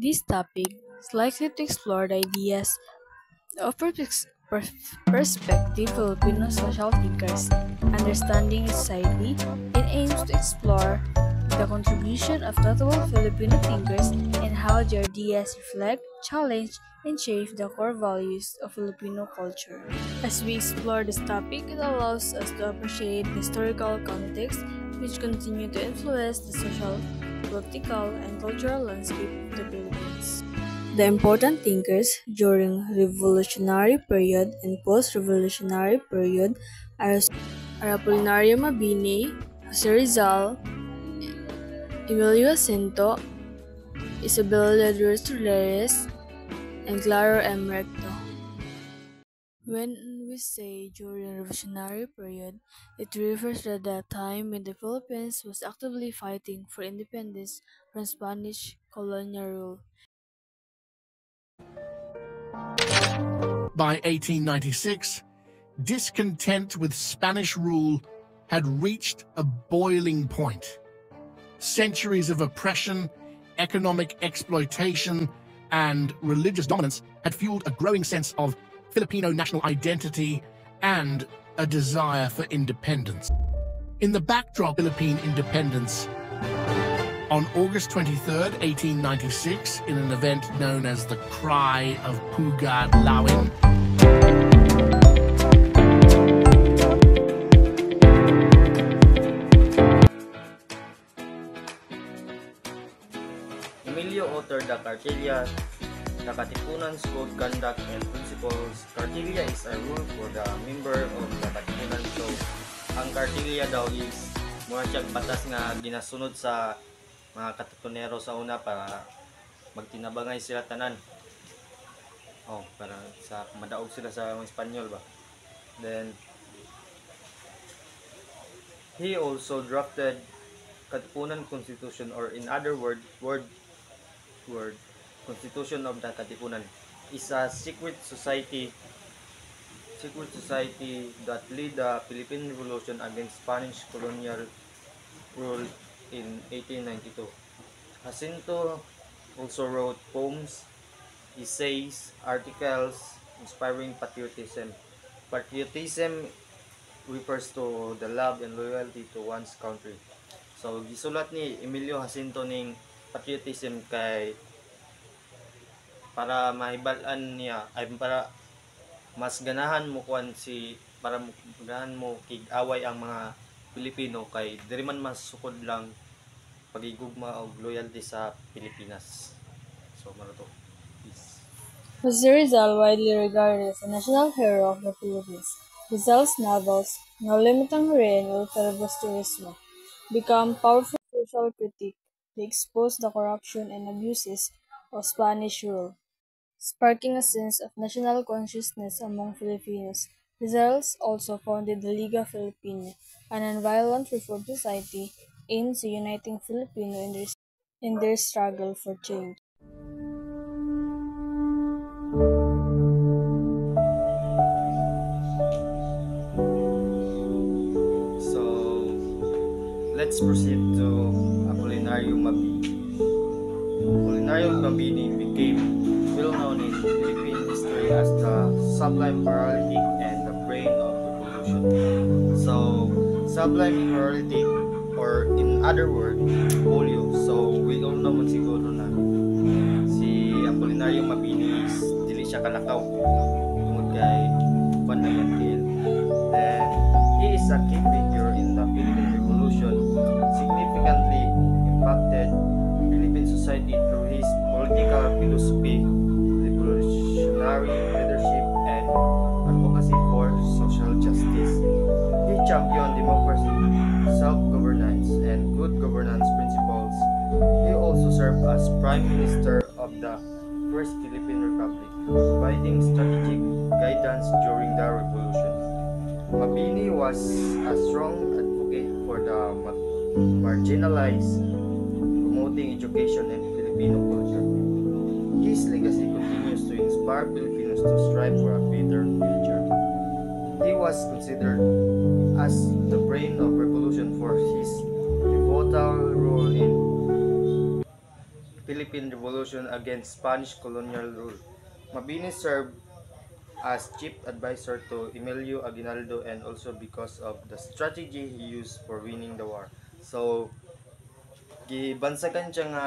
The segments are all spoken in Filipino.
This topic is likely to explore the ideas of perspective Filipino social thinkers, understanding society, and aims to explore the contribution of notable Filipino thinkers and how their ideas reflect, challenge, and shape the core values of Filipino culture. As we explore this topic, it allows us to appreciate the historical context which continue to influence the social, political, and cultural landscape of the Philippines. The important thinkers during revolutionary period and post-revolutionary period are, Apolinario Mabini, Jose Rizal, Emilio Jacinto, Isabel de Lourdes, and Claro M. Recto. When we say during revolutionary period, it refers to the time when the Philippines was actively fighting for independence from Spanish colonial rule. By 1896, discontent with Spanish rule had reached a boiling point. Centuries of oppression, economic exploitation, and religious dominance had fueled a growing sense of Filipino national identity and a desire for independence. In the backdrop of Philippine independence, on August 23, 1896, in an event known as the Cry of Pugad Lawin, Emilio authored the Cartilla, the Katipunan's Code Conduct and Principles. Cartilla is a rule for the member of the Katipunan. So, ang Cartilla daw is mura siyang batas nga ginasunod sa mga katipunero sa una para magtinabangay sila tanan. Para sa madaog sila sa mga Espanyol ba. Then, he also drafted Katipunan Constitution, or in other word Constitution of the Katipunan is a secret society that led the Philippine Revolution against Spanish colonial rule in 1892. Jacinto also wrote poems, essays, articles inspiring patriotism. Patriotism refers to the love and loyalty to one's country. So gisulat ni Emilio Jacinto ning patriotism kay para mahibalan niya ay para mas ganahan mo para ganahan mo kig-away ang mga Pilipino kay diri man masukod lang pagigugma og loyalty sa Pilipinas. So maro to. Peace. Jose Rizal, widely regarded as a national hero of the Philippines, Rizal's novels, No Limitang Hooray and El Filibusterismo, become powerful social critique. They expose the corruption and abuses of Spanish rule, sparking a sense of national consciousness among Filipinos. Rizal also founded the Liga Filipina, a nonviolent reform society aimed at uniting Filipinos in their struggle for change. So let's proceed to Apolinario Mabini. Apolinario Mabini became well known in Philippine history as the sublime paralytic and the brain of revolution. So, sublime paralytic, or in other words, polio. So, we all know siguro na si Apolinario Mabini is dili siya kalakaw tungod kay fundamental. Then, he is a key figure in the Philippine Revolution, significantly impacted Philippine society through his political philosophy, revolutionary leadership, and advocacy for social justice. He championed democracy, self-governance, and good governance principles. He also served as Prime Minister of the First Philippine Republic, providing strategic guidance during the revolution. Mabini was a strong advocate for the marginalized, promoting education and Filipino culture. His legacy continues to inspire Filipinos to strive for a better future. He was considered as the brain of revolution for his pivotal role in Philippine Revolution against Spanish colonial rule. Mabini served as chief advisor to Emilio Aguinaldo and also because of the strategy he used for winning the war. So, gibansagan siya nga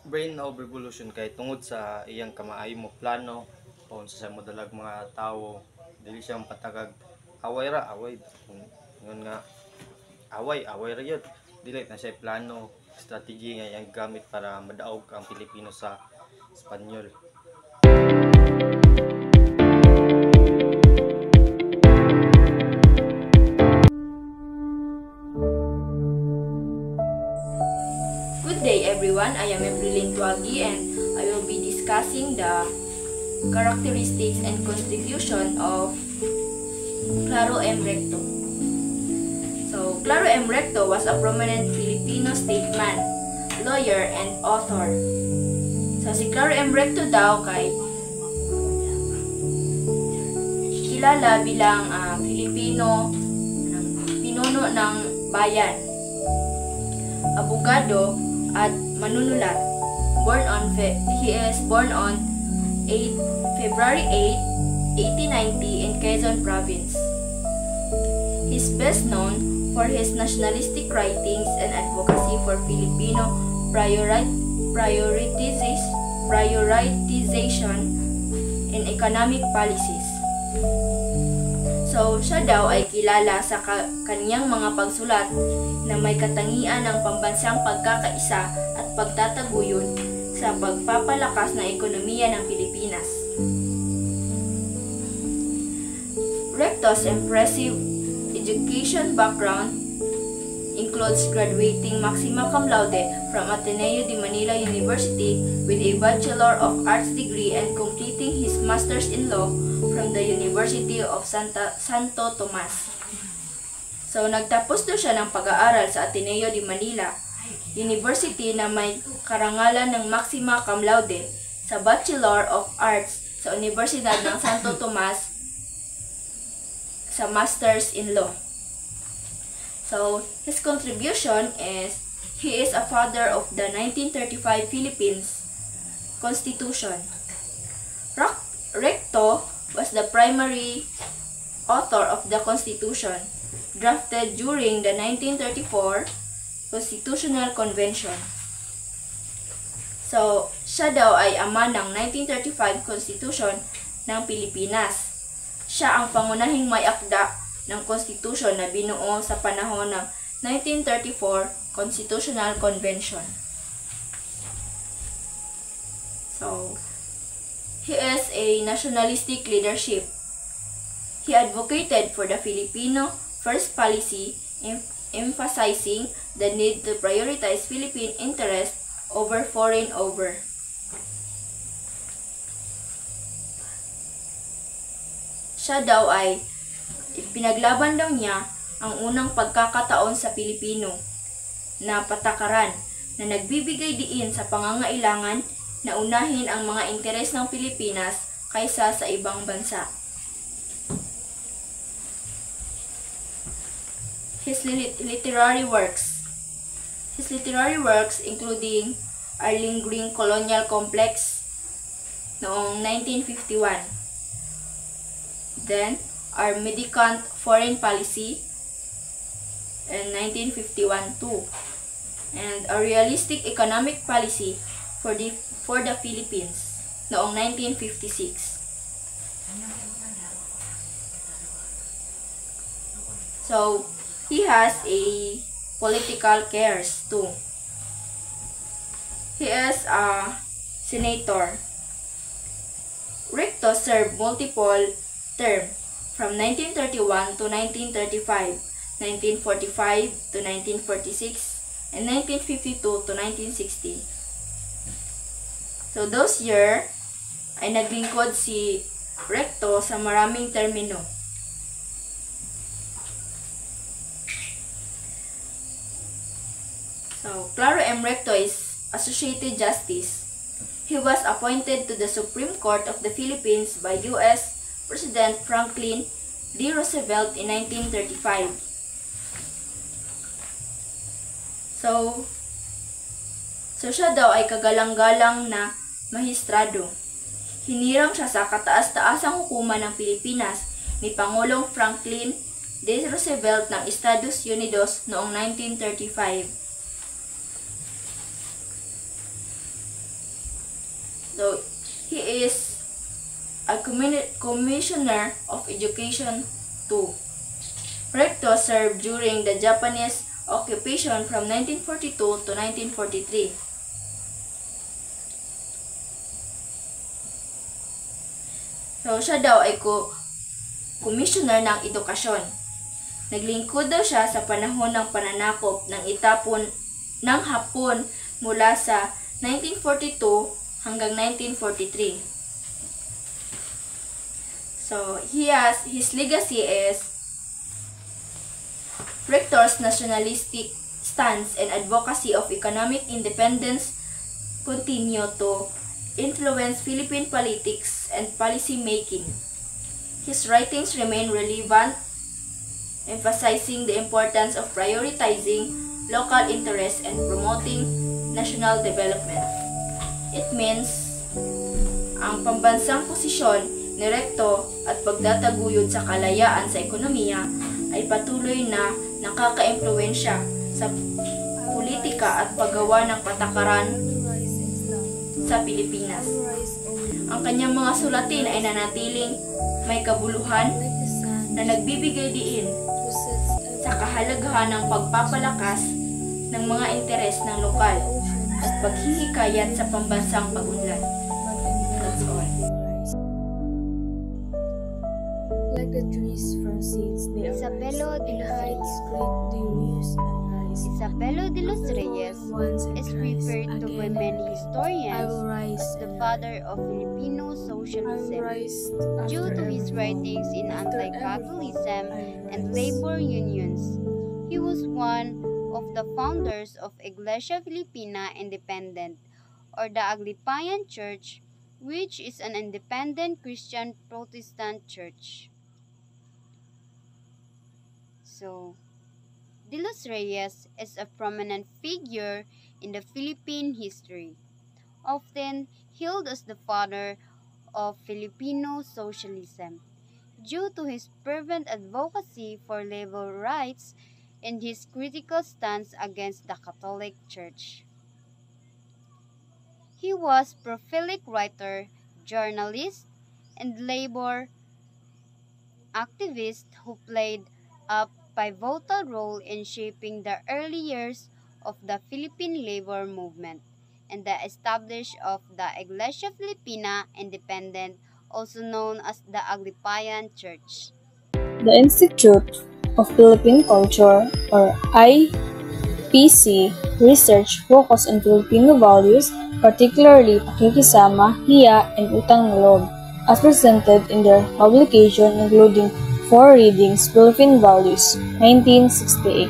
brain of revolution kay tungod sa iyang kamaayo mo plano o sa modalag mga tao dili siya patagag away ra away ngon nga away ra yun dili na siya plano strategy nga iyang gamit para madaog ang Pilipino sa Espanyol. Good day everyone, I am Evelyn Tuagi and I will be discussing the characteristics and contribution of Claro M. Recto. So, Claro M. Recto was a prominent Filipino statesman, lawyer, and author. So, si Claro M. Recto daw kay kilala bilang Filipino pinuno ng bayan, abogado, at manunulat. He is born on February 8, 1890 in Quezon Province. He is best known for his nationalistic writings and advocacy for Filipino prioritization in economic policies. So, siya daw ay kilala sa kaniyang mga pagsulat na may katangian ng pambansang pagkakaisa at pagtataguyod sa pagpapalakas ng ekonomiya ng Pilipinas. Recto's impressive education background includes graduating magna cum laude from Ateneo de Manila University with a Bachelor of Arts degree and completing his Master's in Law from the University of Santo Tomas. So, nagtapos daw siya ng pag-aaral sa Ateneo de Manila University na may karangalan ng Maxima Cum Laude sa Bachelor of Arts sa Universidad ng Santo Tomas sa Masters in Law. So, his contribution is, he is a father of the 1935 Philippines Constitution. Recto was the primary author of the Constitution, drafted during the 1934 Constitutional Convention. So, siya daw ay ama ng 1935 Constitution ng Pilipinas. Siya ang pangunahing may akda ng Constitution na binuo sa panahon ng 1934 Constitutional Convention. So, he is a nationalistic leadership. He advocated for the Filipino First policy, emphasizing the need to prioritize Philippine interests over foreign over. Siya daw ay pinaglaban daw niya ang unang pagkakataon sa Pilipino na patakaran na nagbibigay diin sa pangangailangan na unahin ang mga interes ng Pilipinas kaysa sa ibang bansa. His literary works including Arling Green Colonial Complex noong 1951. Then, Our Medicant Foreign Policy in 1951 too. And A Realistic Economic Policy for the Philippines noong 1956. So, he has a political careers too. He is a senator. Recto served multiple terms from 1931 to 1935, 1945 to 1946, and 1952 to 1960. So those year ay naglingkod si Recto sa maraming termino. So, Claro M. Recto is Associated Justice. He was appointed to the Supreme Court of the Philippines by U.S. President Franklin D. Roosevelt in 1935. So, So siya daw ay kagalang-galang na mahistrado. Hinirang siya sa kataas-taasang hukuman ng Pilipinas ni Pangulong Franklin D. Roosevelt ng Estados Unidos noong 1935. So, he is a Commissioner of Education too. Recto served during the Japanese occupation from 1942 to 1943. So, siya daw ay commissioner ng edukasyon. Naglingkod daw siya sa panahon ng pananakop ng itapon ng Hapon mula sa 1942 hanggang 1943. So, his legacy is Rector's nationalistic stance and advocacy of economic independence continue to influence Philippine politics and policy making. His writings remain relevant, emphasizing the importance of prioritizing local interests and promoting national development. It means ang pambansang posisyon ni Recto at pagtataguyod sa kalayaan sa ekonomiya ay patuloy na nakaka-impluwensya sa politika at paggawa ng patakaran sa Pilipinas. Ang kanyang mga sulatin ay nanatiling may kabuluhan na nagbibigay diin sa kahalagahan ng pagpapalakas ng mga interes ng lokal at paghihikayat sa pambansang pag-unlad. That's all. Like the trees from seeds, they Isabelo de los Reyes. great dews and rise. Isabelo de los Reyes Once and is thrice, referred to by again many I historians will rise as the and father of Filipino I will socialism rise due after to his every writings in fall. After every anti-Catholicism fall, I will and rise. labor unions. He was one of the founders of Iglesia Filipina Independent, or the Aglipayan Church, which is an independent Christian Protestant church. So, De los Reyes is a prominent figure in the Philippine history, often hailed as the father of Filipino socialism due to his fervent advocacy for labor rights and his critical stance against the Catholic Church. He was a prolific writer, journalist, and labor activist who played a pivotal role in shaping the early years of the Philippine labor movement and the establishment of the Iglesia Filipina Independent, also known as the Aglipayan Church. The Institute of Philippine Culture, or IPC, research focus on Filipino values, particularly pakikisama, hiya, and utang na loob, as presented in their publication including 4 readings, Philippine Values, 1968.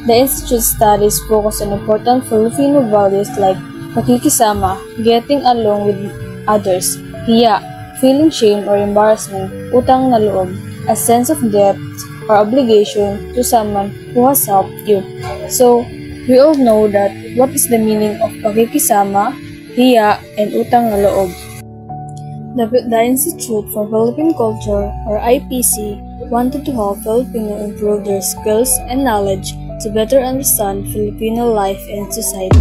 The Institute studies focus on important Filipino values like pakikisama, getting along with others, hiya, feeling shame or embarrassment, utang na loob, a sense of debt or obligation to someone who has helped you. So, we all know that what is the meaning of pakikisama, hiya, and utang na loob. The Institute for Philippine Culture, or IPC, wanted to help Filipino improve their skills and knowledge to better understand Filipino life and society.